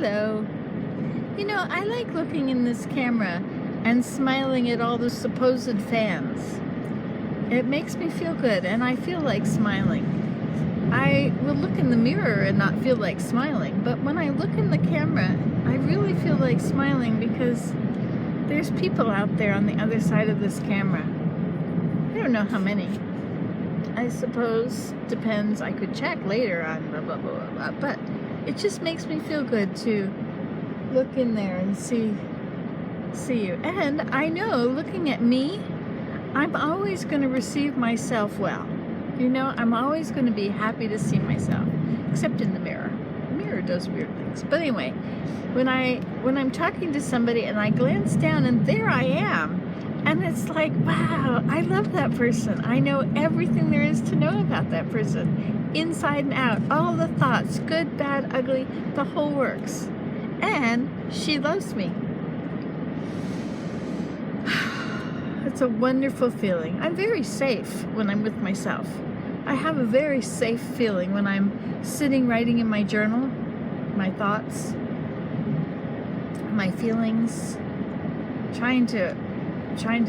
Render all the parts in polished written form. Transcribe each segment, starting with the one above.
Hello. You know, I like looking in this camera and smiling at all the supposed fans. It makes me feel good, and I feel like smiling. I will look in the mirror and not feel like smiling, but when I look in the camera, I really feel like smiling because there's people out there on the other side of this camera. I don't know how many. I suppose depends. I could check later on blah blah blah blah, but it just makes me feel good to look in there and see you. And I know, looking at me, I'm always going to receive myself well. You know, I'm always going to be happy to see myself, except in the mirror. The mirror does weird things. But anyway, when I'm talking to somebody and I glance down and there I am, and it's like, wow, I love that person. I know everything there is to know about that person, inside and out, all the thoughts, good, bad, ugly, the whole works. And she loves me. It's a wonderful feeling. I'm very safe when I'm with myself. I have a very safe feeling when I'm sitting writing in my journal, my thoughts, my feelings, trying to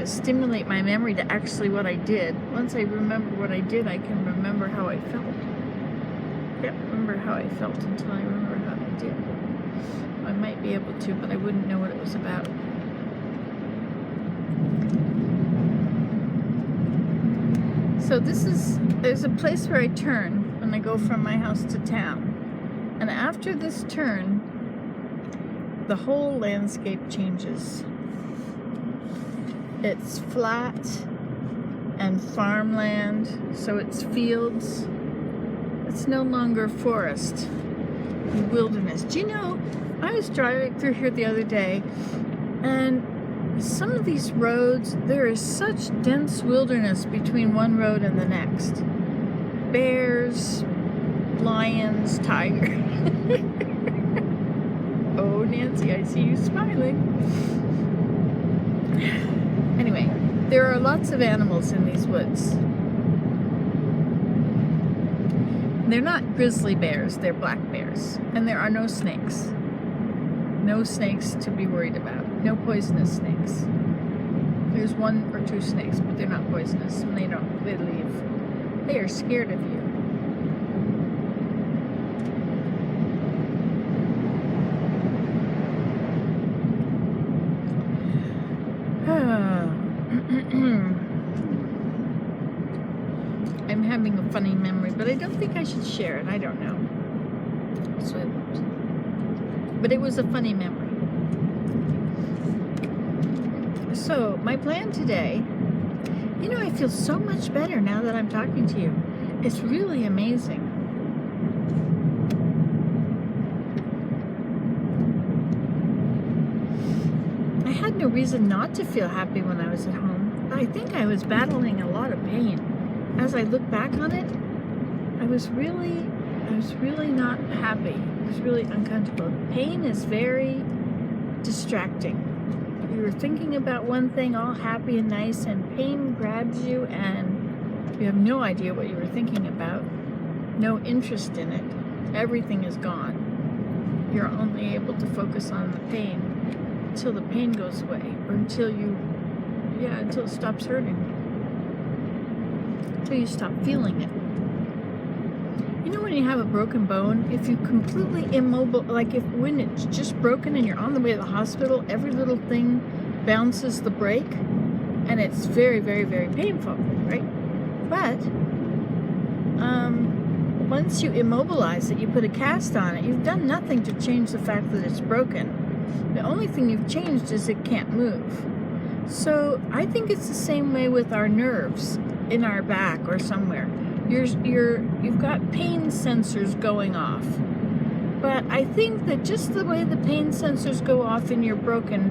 stimulate my memory to actually what I did. Once I remember what I did, I can remember how I felt. I can't remember how I felt until I remember how I did. I might be able to, but I wouldn't know what it was about. So there's a place where I turn when I go from my house to town. And after this turn, the whole landscape changes. It's flat and farmland, so it's fields. It's no longer forest and wilderness. Do you know, I was driving through here the other day, and some of these roads, there is such dense wilderness between one road and the next. Bears, lions, tigers. Oh, Nancy, I see you smiling. Anyway, there are lots of animals in these woods. They're not grizzly bears, they're black bears. And there are no snakes. No snakes to be worried about. No poisonous snakes. There's one or two snakes, but they're not poisonous, and they leave. They are scared of you. I'm having a funny memory, but I don't think I should share it. I don't know. So I won't. But it was a funny memory. So, my plan today, you know, I feel so much better now that I'm talking to you. It's really amazing. I had no reason not to feel happy when I was at home. I think I was battling a lot of pain. As I look back on it, I was really not happy. It was really uncomfortable. Pain is very distracting. You were thinking about one thing all happy and nice, and pain grabs you and you have no idea what you were thinking about, no interest in it. Everything is gone. You're only able to focus on the pain until the pain goes away, or until it stops hurting, until you stop feeling it. You know, when you have a broken bone, if you completely immobile, like when it's just broken and you're on the way to the hospital, every little thing bounces the brake, and it's very, very, very painful, right? But once you immobilize it, you put a cast on it, you've done nothing to change the fact that it's broken. The only thing you've changed is it can't move. So I think it's the same way with our nerves in our back or somewhere. You've got pain sensors going off. But I think that just the way the pain sensors go off in your broken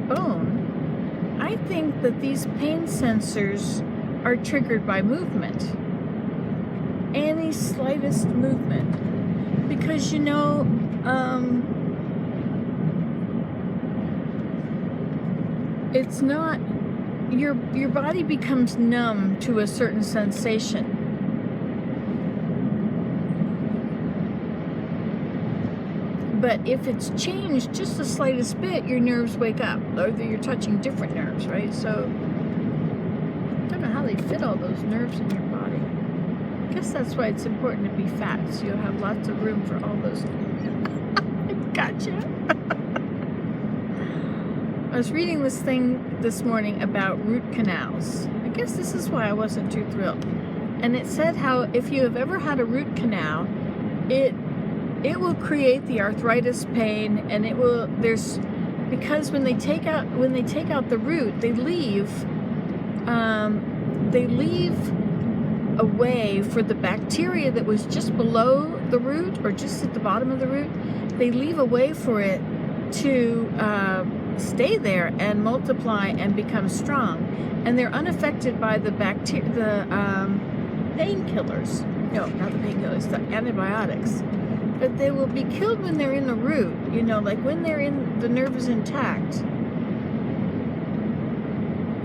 bone, I think that these pain sensors are triggered by movement. Any slightest movement. Because, you know, it's not, your body becomes numb to a certain sensation. But if it's changed just the slightest bit, your nerves wake up, or you're touching different nerves, right? So I don't know how they fit all those nerves in your body. I guess that's why it's important to be fat, so you'll have lots of room for all those. Gotcha. I was reading this thing this morning about root canals. I guess this is why I wasn't too thrilled. And it said how if you have ever had a root canal, it will create the arthritis pain, and it will, because when they take out the root, they leave a way for the bacteria that was just below the root or just at the bottom of the root. They leave a way for it to stay there and multiply and become strong, and they're unaffected by the painkillers. No, not the painkillers, the antibiotics. But they will be killed when they're in the root, like when the nerve is intact.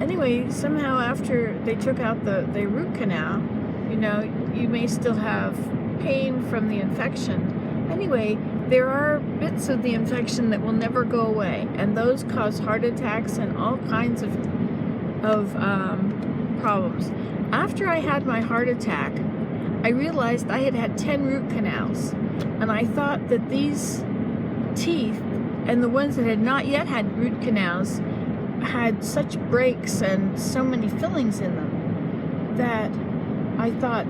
Anyway, somehow after they took out the root canal, you may still have pain from the infection. Anyway, there are bits of the infection that will never go away, and those cause heart attacks and all kinds of problems. After I had my heart attack, I realized I had 10 root canals, and I thought that these teeth and the ones that had not yet had root canals had such breaks and so many fillings in them that I thought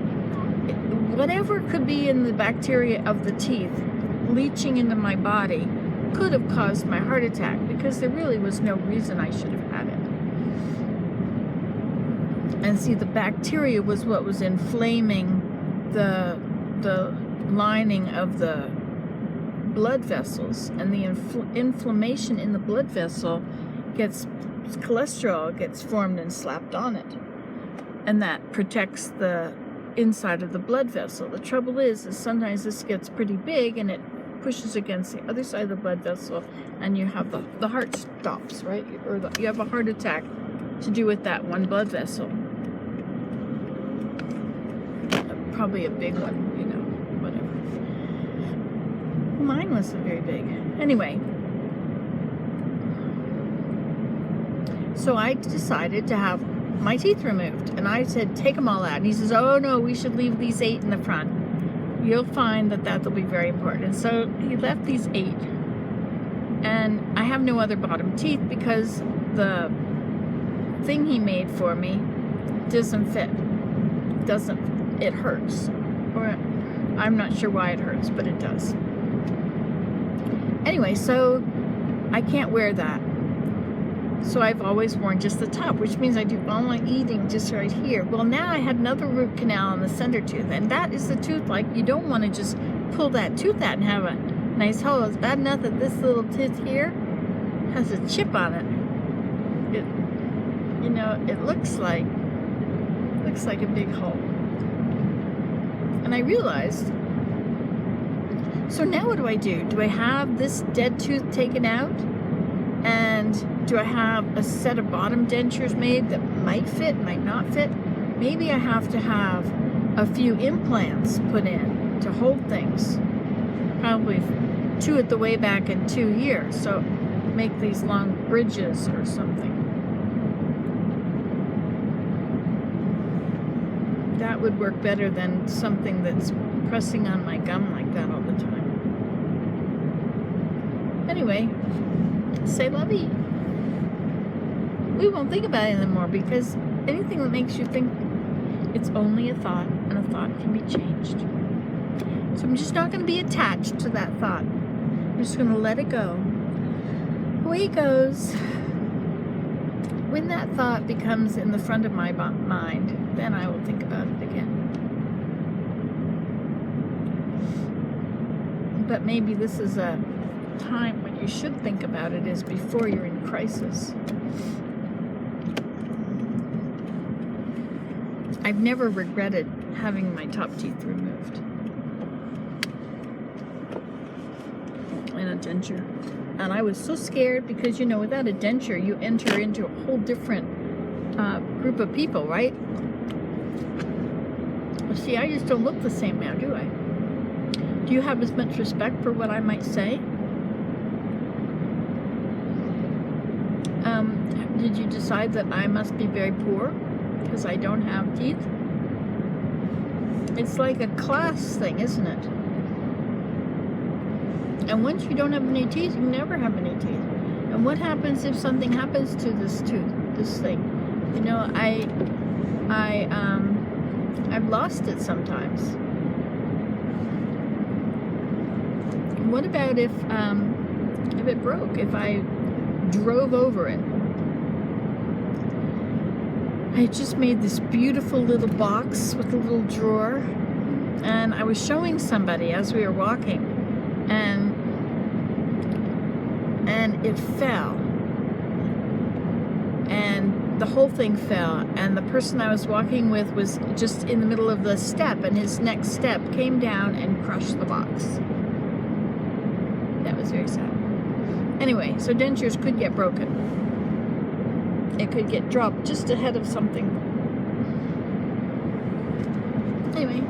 whatever could be in the bacteria of the teeth leaching into my body could have caused my heart attack, because there really was no reason I should have had it. And see, the bacteria was what was inflaming the lining of the blood vessels, and the inflammation in the blood vessel cholesterol gets formed and slapped on it, and that protects the inside of the blood vessel. The trouble is sometimes this gets pretty big and it pushes against the other side of the blood vessel, and you have the heart stops, right? Or you have a heart attack to do with that one blood vessel. Probably a big one, whatever. Mine wasn't very big. Anyway, so I decided to have my teeth removed, and I said, take them all out. And he says, oh no, we should leave these 8 in the front. You'll find that'll be very important. And so he left these 8, and I have no other bottom teeth because the thing he made for me doesn't fit. It hurts, or I'm not sure why it hurts, but it does. Anyway, so I can't wear that. So I've always worn just the top, which means I do all my eating just right here. Well, now I had another root canal on the center tooth, and that is the tooth, like, you don't want to just pull that tooth out and have a nice hole. It's bad enough that this little tooth here has a chip on it. It looks like a big hole. And I realized, so now what do I do? Do I have this dead tooth taken out? And do I have a set of bottom dentures made that might fit, might not fit? Maybe I have to have a few implants put in to hold things. Probably 2 at the way back and 2 here. So make these long bridges or something. That would work better than something that's pressing on my gum like that all the time. Anyway, c'est la vie. We won't think about it anymore, because anything that makes you think, it's only a thought, and a thought can be changed. So I'm just not going to be attached to that thought. I'm just going to let it go. Away it goes. When that thought becomes in the front of my mind, then I will think about it again. But maybe this is a time when you should think about it, is before you're in crisis. I've never regretted having my top teeth removed and a denture. And I was so scared because, without a denture, you enter into a whole different group of people, right? Well, see, I just don't look the same now, do I? Do you have as much respect for what I might say? Did you decide that I must be very poor because I don't have teeth? It's like a class thing, isn't it? And once you don't have any teeth, you never have any teeth. And what happens if something happens to this tooth, this thing? You know, I've lost it sometimes. What about if it broke? If I drove over it? I just made this beautiful little box with a little drawer, and I was showing somebody as we were walking, and it fell, and the whole thing fell, and the person I was walking with was just in the middle of the step, and his next step came down and crushed the box. That was very sad. Anyway, so dentures could get broken. It could get dropped just ahead of something. Anyway,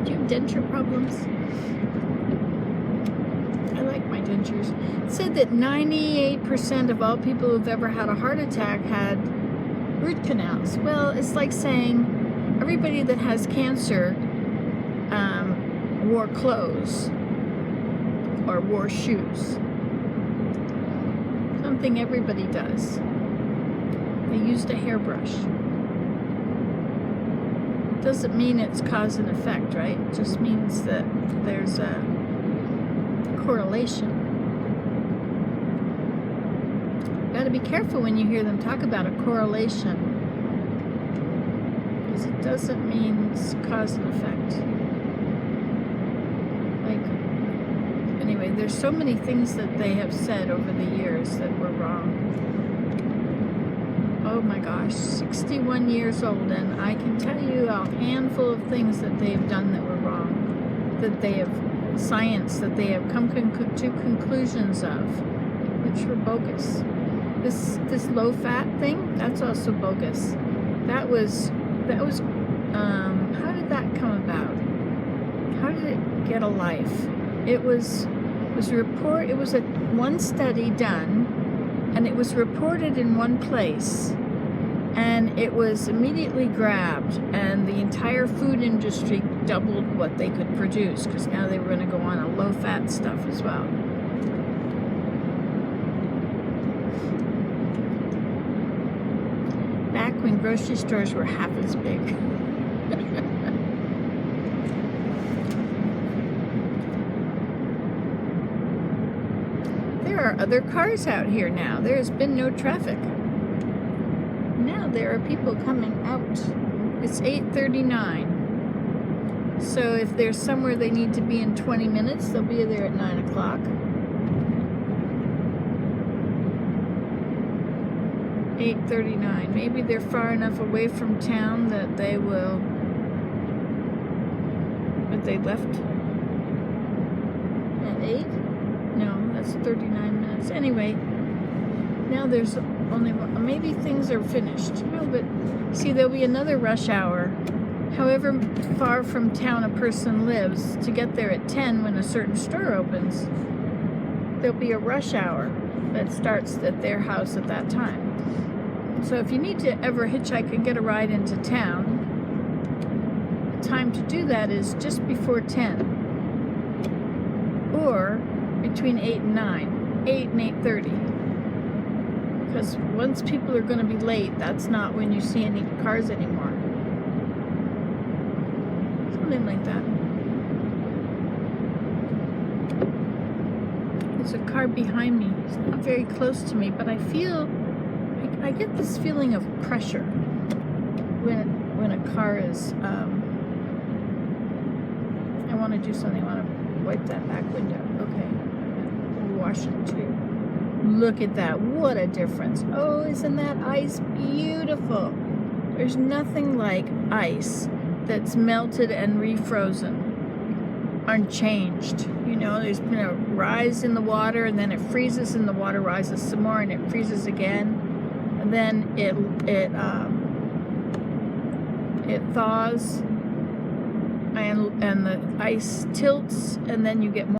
do you have denture problems? I like my dentures. It said that 98% of all people who've ever had a heart attack had root canals. Well, it's like saying everybody that has cancer wore clothes or wore shoes. Something everybody does. They used a hairbrush. Doesn't mean it's cause and effect, right? It just means that there's a correlation. Got to be careful when you hear them talk about a correlation, because it doesn't mean it's cause and effect. Anyway, there's so many things that they have said over the years that were wrong. Oh my gosh, 61 years old, and I can tell you a handful of things that they have done that were wrong, that they have, science that they have come to conclusions of, which were bogus. This low-fat thing, that's also bogus. That was, how did that come about? How did it get a life? It was one study done, and it was reported in one place, and it was immediately grabbed, and the entire food industry doubled what they could produce, because now they were going to go on a low-fat stuff as well. Back when grocery stores were half as big. There are other cars out here now. There has been no traffic. Now there are people coming out. It's 8:39. So if there's somewhere they need to be in 20 minutes, they'll be there at 9 o'clock. 8:39. Maybe they're far enough away from town that they will... But they left at 8? No, that's 39 minutes. Anyway, now there's only one. Maybe things are finished. No, but see, there'll be another rush hour. However far from town a person lives, to get there at 10 when a certain store opens, there'll be a rush hour that starts at their house at that time. So if you need to ever hitchhike and get a ride into town, the time to do that is just before 10. Or between 8 and 9, 8 and 8:30. Because once people are going to be late, that's not when you see any cars anymore. Something like that. There's a car behind me. It's not very close to me, but I feel, I get this feeling of pressure when a car is, I want to do something. I want to wipe that back window. Okay. Wash it too. Look at that. What a difference. Oh, isn't that ice beautiful? There's nothing like ice that's melted and refrozen, unchanged. You know, there's been a rise in the water, and then it freezes, and the water rises some more, and it freezes again, and then it thaws, and the ice tilts, and then you get more